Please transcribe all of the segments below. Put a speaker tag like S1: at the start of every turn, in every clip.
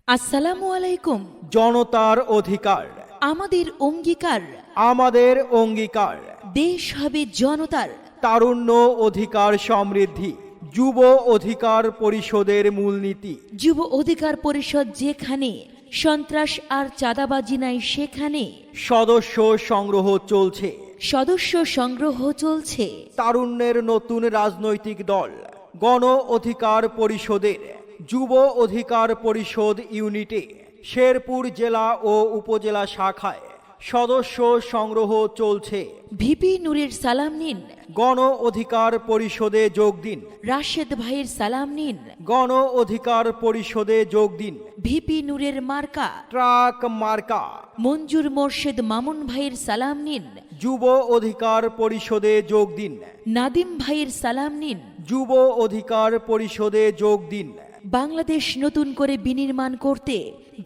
S1: আসসালামু আলাইকুম।
S2: জনতার অধিকার
S1: আমাদের অঙ্গীকার,
S2: আমাদের অঙ্গীকার।
S1: দেশ হবে জনতার।
S2: তারুণ্য অধিকার সমৃদ্ধি যুব অধিকার পরিষদের মূলনীতি।
S1: যুব অধিকার পরিষদ যেখানে, সন্ত্রাস আর চাঁদাবাজি নাই সেখানে।
S2: সদস্য সংগ্রহ চলছে,
S1: সদস্য সংগ্রহ চলছে।
S2: তারুণ্যের নতুন রাজনৈতিক দল গণ অধিকার পরিষদের যুব অধিকার পরিষদ ইউনিটে শেরপুর জেলা ও উপজেলা শাখায় সদস্য সংগ্রহ চলছে।
S1: ভিপি নূরের সালাম নিন,
S2: গণ অধিকার পরিষদে যোগ দিন।
S1: রাশেদ ভাইয়ের সালাম নিন।
S2: গণ অধিকার পরিষদে যোগ দিন।
S1: ভিপি নূরের মার্কা,
S2: ট্রাক মার্কা।
S1: মঞ্জুর মোর্শেদ মামুন ভাইয়ের সালাম নিন।
S2: যুব অধিকার পরিষদে যোগ দিন।
S1: নাদিম ভাইয়ের সালাম নিন।
S2: যুব অধিকার পরিষদে যোগ দিন।
S1: বাংলাদেশ নতুন করে বিনির্মাণ করতে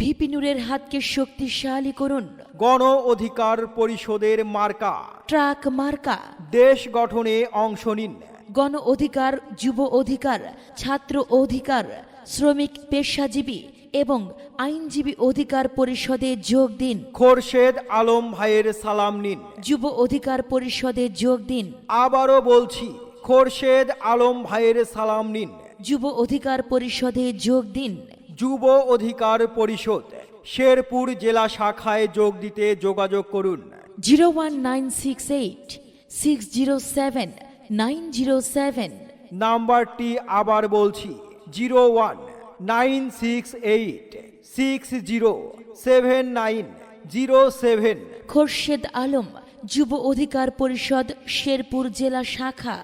S1: ভিপি নূরের হাতকে শক্তিশালী করুন।
S2: গণ অধিকার পরিষদের মার্কা
S1: ট্রাক মার্কা।
S2: দেশ গঠনে অংশ নিন।
S1: গণ অধিকার, যুব অধিকার, ছাত্র অধিকার, শ্রমিক পেশাজীবী এবং আইনজীবী অধিকার পরিষদে যোগ দিন।
S2: খোরশেদ আলম ভাইয়ের সালাম নিন।
S1: যুব অধিকার পরিষদে যোগ দিন।
S2: আবারও বলছি, খোরশেদ আলম ভাইয়ের সালাম নিন।
S1: যুব অধিকার পরিষদে যোগ দিন।
S2: যুব অধিকার পরিষদ শেরপুর জেলা শাখায় যোগ দিতে যোগাযোগ করুন।
S1: 01968607907।
S2: নাম্বারটি আবার বলছি, 01968607907।
S1: খোরশেদ আলম, যুব অধিকার পরিষদ, শেরপুর জেলা শাখা।